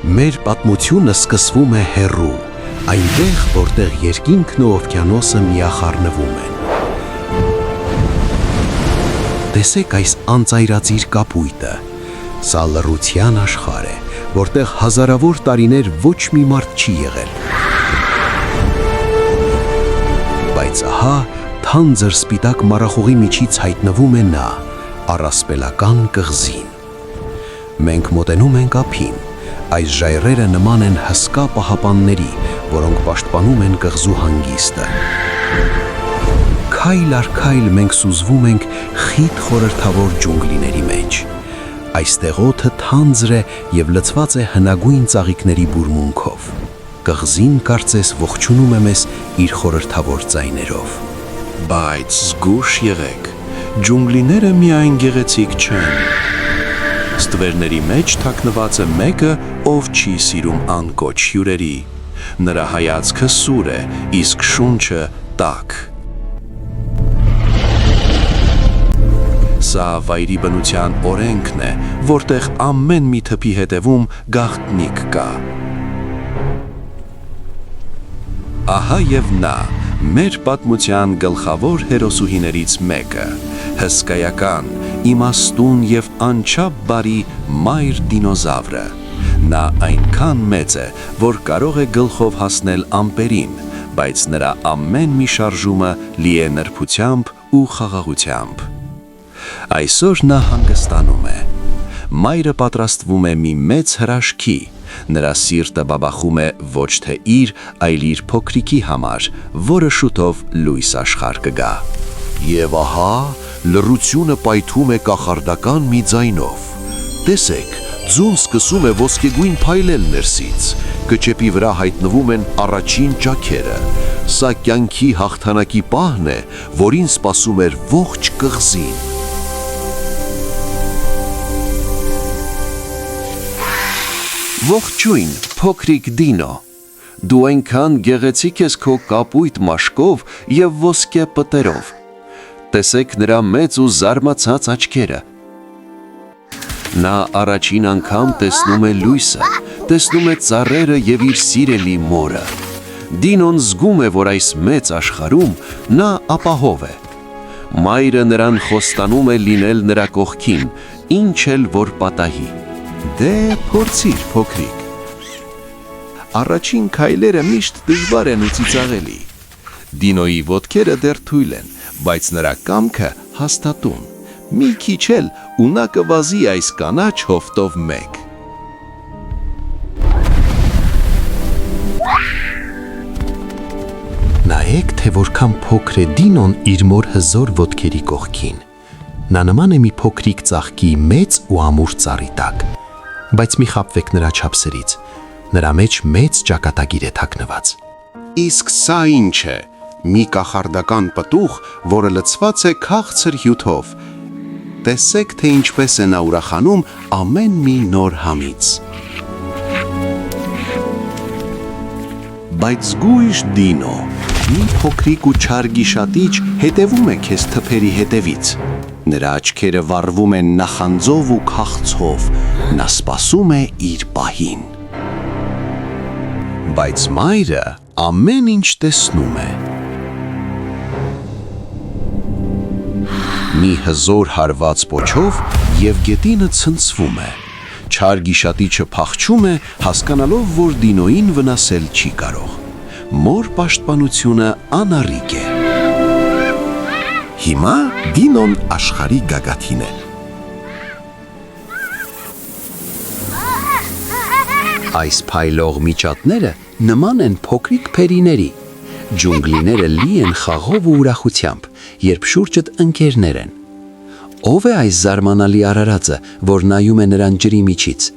Մեր պատմությունը սկսվում է հեռու, այնտեղ, որտեղ երկինքն ու օվկիանոսը միախառնվում են։ Տեսեք այս անծայրածիր կապույտը, սա լռության աշխարհ է, որտեղ հազարավոր տարիներ ոչ մի մարդ չի եղել։ Բայց ահա թանձր սպիտակ մառախուղի միջից հայտնվում է նա, առասպելական կղզին։ Մենք մոտենում ենք ափին, այս ժայռերը նման են հսկա պահապանների, որոնք պաշտպանում են կղզու հանգիստը։ Քայլ առ քայլ մենք սուզվում ենք խիտ խորհրդավոր ջունգլիների մեջ։ Այստեղ օդը թանձր է և լցված է հնագույն ծաղիկների բուրմունքով։ Կղզին կարծես ողջունում է մեզ իր խորհրդավոր ձայներով։ Բայց զգույշ եղեք, ջունգլիները միայն գեղեցիկ չեն։ Ստվերների մեջ թաքնված է մեկը, ով չի սիրում անկոչ հյուրերի։ Նրա հայացքը սուր է, իսկ շունչը տաք։ Սա վայրի բնության օրենքն է, որտեղ ամեն մի թփի հետևում գաղտնիք կա։ Ահա և նա, մեր պատմության գլխավոր հերոսուհիներից մեկը, հսկայական, իմաստուն և անչափ բարի մայր դինոզավրը։ Նա այնքան մեծ է, որ կարող է գլխով հասնել ամպերին, բայց նրա ամեն մի շարժումը լի է նրբությամբ ու խաղաղությամբ։ Այսօր նա հանգստանում է։ Մայրը պատրաստվում է մի մեծ հրաշքի, նրա սիրտը բաբախում է ոչ թե իր, այլ իր փոքրիկի համար, որը շուտով լույս աշխարհ կգա։ Եվ ահա լռությունը պայթում է կախարդական մի ձայնով։ Տեսեք, ձուն սկսում է ոսկեգույն փայլել ներսից, կճեպի վրա հայտնվում են առաջին ճաքերը։ Սա կյանքի հաղթանակի պահն է, որին սպասում էր ողջ կղզին։ Ողջույն, փոքրիկ Դինո, դու այնքան գեղեցիկ ես քո կապույտ մաշկով և ոսկե պտերով։ Տեսեք նրա մեծ ու զարմացած աչքերը։ Նա առաջին անգամ տեսնում է լույսը, տեսնում է ծառերը և իր սիրելի մորը։ Դինոն զգում է, որ այս մեծ աշխարհում նա ապահով է։ Մայրը նրան խոստանում է լինել նրա կողքին, ինչ էլ որ պատահի։ Դե փորձիր, փոքրիկ։ Առաջին քայլերը միշտ դժվար են ու ծիծաղելի։ Դինոյի ոտքերը դեռ թույլ են, բայց նրա կամքը հաստատուն։ Մի քիչ էլ ու նա կվազի այս կանաչ հովտով մեկ։ Նայեք, թե որքան փոքր է Դինոն իր մոր հզոր ոտքերի կողքին։ Նա նման է մի փոքրիկ ծաղկի մեծ ու ամուր ծառի տակ, բայց մի խաբվեք նրա չափսերից, նրա մեջ մեծ ճակատագիր է թաքնված։ Իսկ սա ինչ է, մի կախարդական պտուղ, որը լցված է քաղցր հյութով։ Տեսեք, թե ինչպես է նա ուրախանում ամեն մի նոր համից։ Բայց զգույշ Դինո, մի փոքրիկ ու չար գիշատիչ հետևում է քեզ թփերի հետևից։ Նրա աչքերը վառվում են նախանձով ու քաղցով, նա սպասում է իր պահին։ Բայց մայրը ամեն ինչ տեսնում է։ Մի հզոր հարված պոչով և գետինը ցնցվում է։ Չար գիշատիչը փախչում է, հասկանալով, որ Դինոյին վնասել չի կարող։ Մոր պաշտպանությունը անառիկ է։ Հիմա Դինոն աշխարհի գագաթին է։ Այս փայլող միջատները նման են փոքրիկ փերիների։ Ջունգլիները լի են խաղով ու ուրախությամբ, երբ շուրջդ ընկերներ են։ Ո՞վ է այս զարմանալի արարածը, որ նայում է նրան ջրի միջից։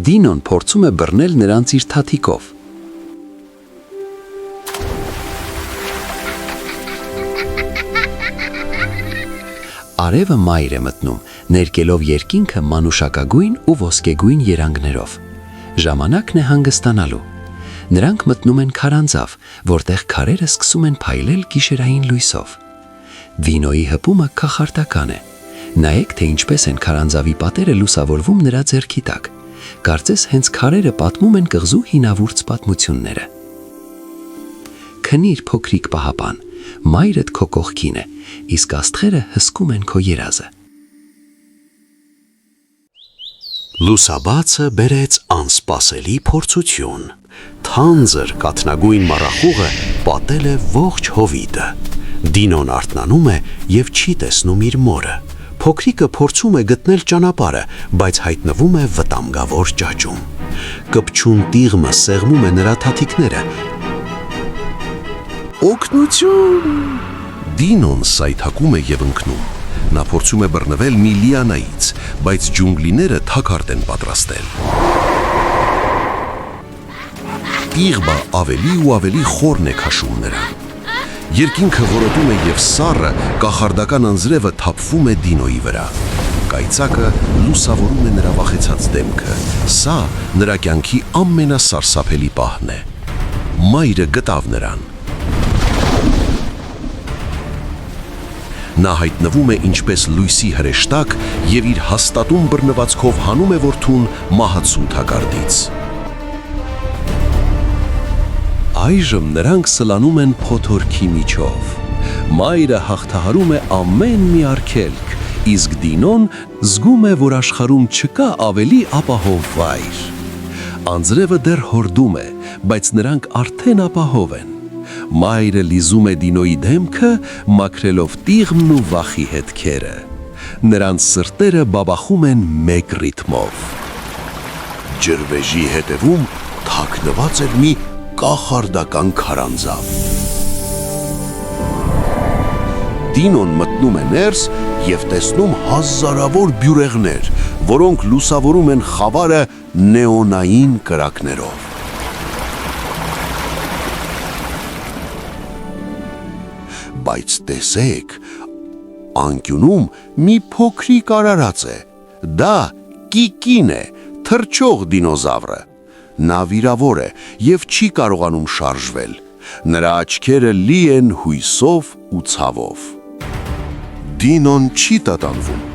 Դինոն փորձում է բռնել նրանց իր թաթիկով։ Արևը մայր է մտնում, ներկելով երկինքը մանուշակագույն ու ոսկեգույն երանգներով։ Ժամանակն է հանգստանալու։ Նրանք մտնում են քարանձավ, որտեղ քարերը սկսում են փայլել գիշերային լույսով։ Դինոյի հպումը կախարդական է։ Նայեք, թե ինչպես են քարանձավի պատերը լուսավորվում նրա ձեռքի տակ։ Կարծես հենց քարերը պատմում են կղզու հինավուրց պատմությունները։ Քնիր փոքրիկ պահապան, մայրդ քո կողքին է, իսկ աստղերը հսկում են քո երազը։ Լուսաբացը բերեց անսպասելի փորձություն։ Թանձր կաթնագույն մառախուղը պատել է ողջ հովիտը։ Դինոն արթնանում է եւ չի տեսնում իր մորը։ Փոքրիկը փորձում է գտնել ճանապարհը, բայց հայտնվում է վտանգավոր ճաճում։ Կպչուն տիղմը սեղմում է նրա թաթիկները։ Օգնություն! Դինոն սայթակում է եւ ընկնում։ Նա փորձում է բռնվել մի լիանայից, բայց ջունգլիները թակարդ են պատրաստել։ Տիղմը ավելի ու ավելի խորն է քաշում նրան։ Երկինքը որոտում է եւ սառը կախարդական անձրևը թափվում է Դինոյի վրա։ Կայծակը լուսավորում է նրա վախեցած դեմքը։ Սա նրա կյանքի ամենասարսափելի պահն է։ Մայրը գտավ նրան։ Նա հայտնվում է ինչպես լույսի հրեշտակ եւ իր հաստատուն բռնվածքով հանում է որդուն մահացու թակարդից։ Այժմ նրանք սլանում են փոթորքի միջով։ Մայրը հաղթահարում է ամեն մի արգելք, իսկ Դինոն զգում է, որ աշխարհում չկա ավելի ապահով վայր։ Անձրևը դեռ հորդում է, բայց նրանք արդեն ապահով են։ Մայրը լիզում է Դինոյի դեմքը, մաքրելով տիղմն ու վախի հետքերը։ Նրանց սրտերը բաբախում են մեկ ռիթմով։ Ջրվեժի հետևում թաքնված էր մի կախարդական քարանձավ։ Դինոն մտնում է ներս եւ տեսնում հազարավոր բյուրեղներ, որոնք լուսավորում են խավարը նեոնային կրակներով։ Բայց տեսեք, անկյունում մի փոքրիկ արարած է։ Դա Կիկին է, թռչող դինոզավրը։ Նա վիրավոր է եւ չի կարողանում շարժվել։ Նրա աչքերը լի են հույսով ու ցավով։ Դինոն չի տատանվում։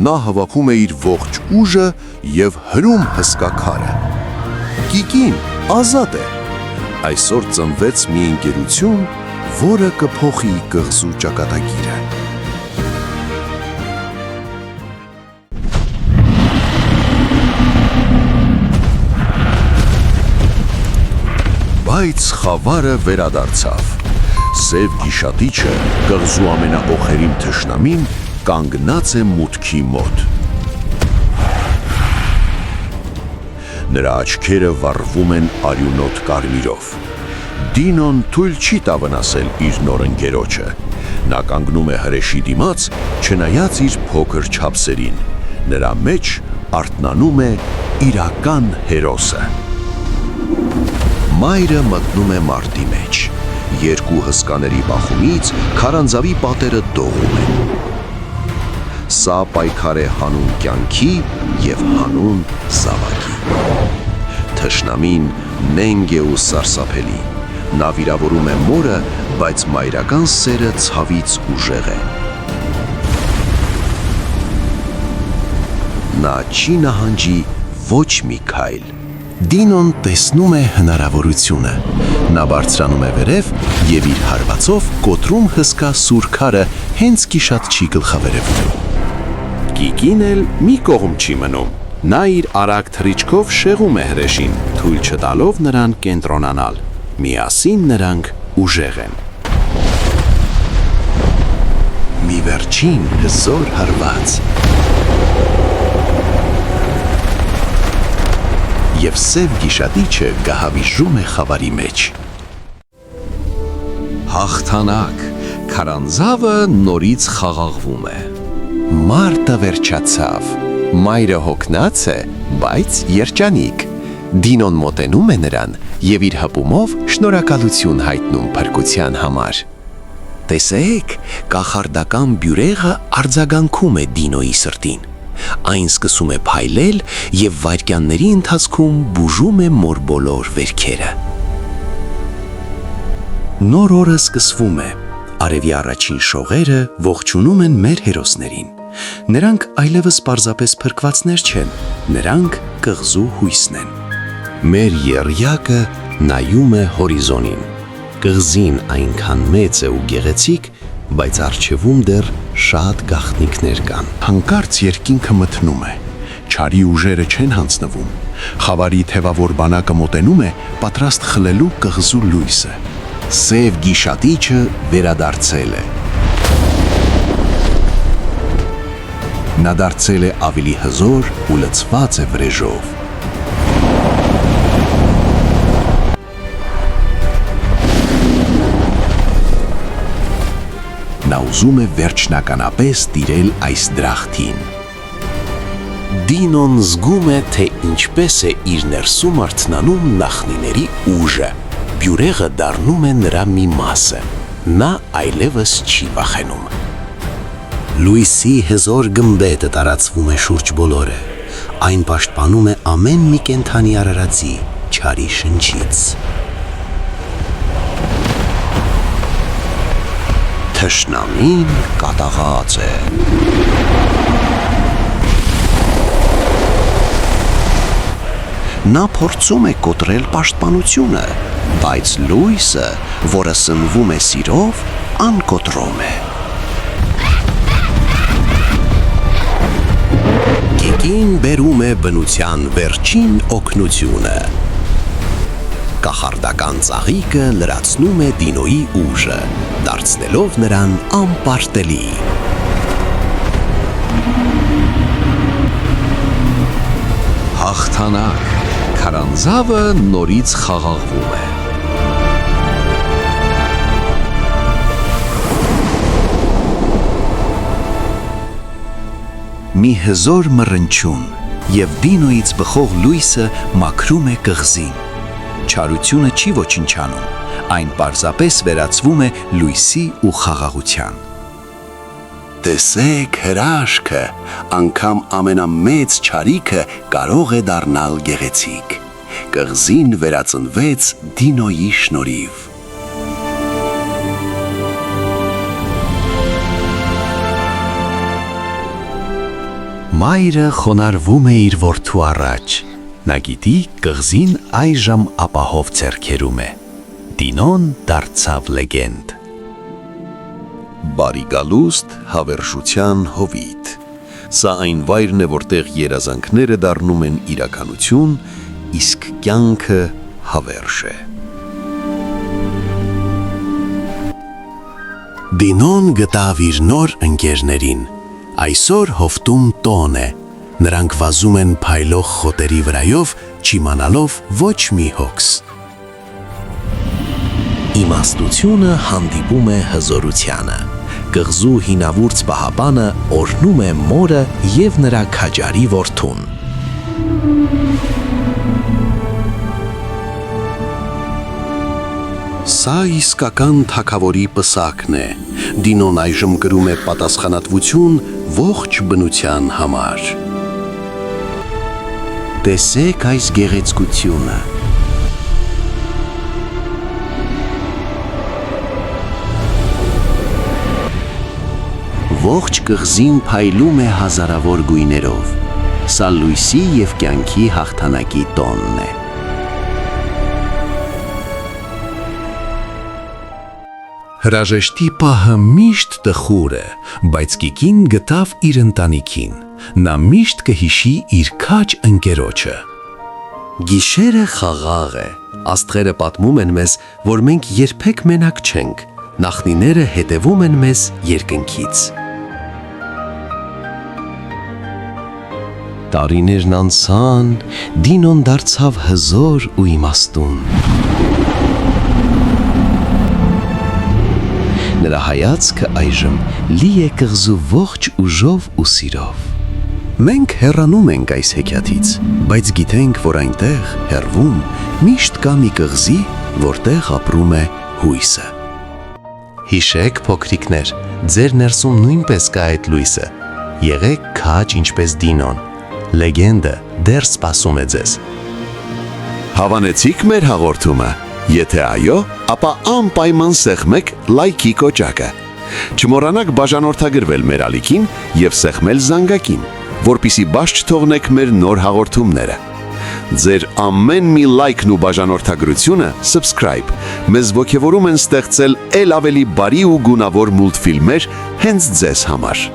Նա հավաքում է իր ողջ ուժը եւ հրում հսկա քարը։ Կիկին ազատ է։ Այսօր ծնվեց մի ընկերություն, որը կփոխի կղզու ճակատագիրը։ Բայց խավարը վերադարձավ։ Սև գիշատիչը, կղզու ամենաօխերիմ թշնամին, կանգնած է մուտքի մոտ։ Նրա աչքերը վառվում են արյունոտ կարմիրով։ Դինոն թույլ չի տա վնասել իր նոր ընկերոջը։ Նա կանգնում է հրեշի դիմաց, չնայած իր փոքր չափսերին։ Նրա մեջ արթնանում է իրական հերոսը։ Մայրը մտնում է մարտի մեջ։ Երկու հսկաների բախումից քարանձավի պատերը դողում են։ Սա պայքար է հանուն կյանքի եւ հանուն զավակի։ Թշնամին նենգ է ու սարսափելի։ Նա վիրավորում է մորը, բայց մայրական սերը ցավից ուժեղ է։ Նա չի նահանջի ոչ մի քայլ։ Դինոն տեսնում է հնարավորությունը։ Նա բարձրանում է վերև եւ իր հարվածով կոտրում հսկա սուր քարը հենց գիշատչի գլխավերևում։ Կիկին էլ մի կողմ չի մնում։ Նա իր արագ թռիչքով շեղում է հրեշին, թույլ չտալով նրան կենտրոնանալ։ Միասին նրանք ուժեղ են։ Մի վերջին հզոր հարված։ Եվ սև գիշատիչը գահավիժում է խավարի մեջ։ Հաղթանակ, քարանձավը նորից խաղաղվում է։ Մարտը վերջացավ։ Մայրը հոգնած է, բայց երջանիկ։ Դինոն մոտենում է նրան եւ իր հպումով շնորհակալություն հայտնում փրկության համար։ Տեսեք, կախարդական բյուրեղը արձագանքում է Դինոյի սրտին։ Այն սկսում է փայլել եւ վայրկյանների ընթացքում բուժում է մոր բոլոր վերքերը։ Նոր օրը սկսվում է։ Արևի առաջին շողերը ողջունում են մեր հերոսներին։ Նրանք այլևս պարզապես փրկվածներ չեն, նրանք կղզու հույսն են։ Մեր եռյակը նայում է հորիզոնին։ Կղզին այնքան մեծ է ու գեղեցիկ, բայց առջևում դեռ շատ գաղտնիքներ կան։ Հանկարծ երկինքը մթնում է։ Չարի ուժերը չեն հանձնվում։ Խավարի թևավոր բանակը մոտենում է, պատրաստ խլելու կղզու լույսը։ Սև գիշատիչը վերադարձել է։ Նա դարձել է ավելի հզոր ու լցված է վրեժով։ Նա ուզում է վերջնականապես տիրել այս դրախտին։ Դինոն զգում է, թե ինչպես է իր ներսում արթնանում նախնիների ուժը։ Բյուրեղը դառնում է նրա մի մասը։ Նա այլևս չի վախենում։ Լույսի հզոր գմբեթը տարածվում է շուրջ բոլորը։ Այն պաշտպանում է ամեն մի կենդանի արարածի չարի շնչից։ Թշնամին կատաղած է։ Նա փորձում է կոտրել պաշտպանությունը, բայց լույսը, որը սնվում է սիրով, անկոտրում է։ Գիգին բերում է բնության վերջին օգնությունը։ Կախարդական ծաղիկը լրացնում է Դինոյի ուժը, դարձնելով նրան անպարտելի։ Հաղթանակ, քարանձավը նորից խաղաղվում է։ Մի հզոր մռնչյուն եւ Դինոյից բխող լույսը մաքրում է կղզին։ Չարությունը չի ոչնչանում, այն պարզապես վերածվում է լույսի ու խաղաղության։ Տեսեք հրաշքը, անգամ ամենամեծ չարիքը կարող է դառնալ գեղեցիկ։ Կղզին վերածնվեց Դինոյի շնորհիվ։ Մայրը խոնարհվում է իր որդու առաջ։ Նա գիտի կղզին այժմ ապահով ձեռքերում է։ Դինոն դարձավ լեգենդ։ Բարի գալուստ հավերժության հովիտ։ Սա այն վայրն է, որտեղ երազանքները դառնում են իրականություն, իսկ կյանքը հավերժ է։ Դինոն գտավ իր նոր ընկերներին։ Այսօր հովտում տոն է։ Նրանք վազում են փայլող խոտերի վրայով, չիմանալով ոչ մի հոգս։ Իմաստությունը հանդիպում է հզորությանը։ Կղզու հինավուրց պահապանը օրհնում է մորը և նրա քաջարի որդուն։ Սա իսկական թագավորի պսակն է։ Դինոն այժմ կրում է պատասխանատվություն ողջ բնության համար։ Տեսեք այս գեղեցկությունը։ Ողջ կղզին փայլում է հազարավոր գույներով։ Սա լույսի և կյանքի հաղթանակի տոնն է։ Հրաժեշտի պահը միշտ տխուր է, բայց Կիկին գտավ իր ընտանիքին։ Նա միշտ կհիշի իր քաջ ընկերոջը։ Գիշերը խաղաղ է։ Աստղերը պատմում են մեզ, որ մենք երբեք մենակ չենք։ Նախնիները հետևում են մեզ երկնքից։ Տարիներն անցան, Դինոն դարձավ հզոր ու իմաստուն։ Նրա հայացքը այժմ լի է կղզու ողջ ուժով ու սիրով։ Մենք հեռանում ենք այս հեքիաթից, բայց գիտենք, որ այնտեղ, հեռվում, միշտ կա մի կղզի, որտեղ ապրում է հույսը։ Հիշեք, փոքրիկներ, ձեր ներսում նույնպես կա այդ լույսը։ Եղեք քաջ ինչպես Դինոն։ Լեգենդը դեռ սպասում է ձեզ։ Հավանեցիք մեր հաղորդումը։ Եթե այո, ապա անպայման սեղմեք լայքի կոճակը։ Չմոռանաք բաժանորդագրվել մեր ալիքին և սեղմել զանգակին, որպեսզի բաց չթողնեք մեր նոր հաղորդումները։ Ձեր ամեն մի լայքն ու բաժանորդագրությունը subscribe մեզ ոգևորում են ստեղծել ել ավելի բարի ու գունավոր մուլտֆիլմեր հենց ձեզ համար։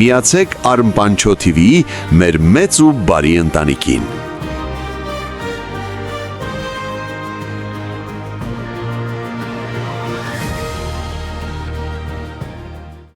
Միացեք Արմպանչո TV-ի մեր մեծ ու բարի ընտանիքին։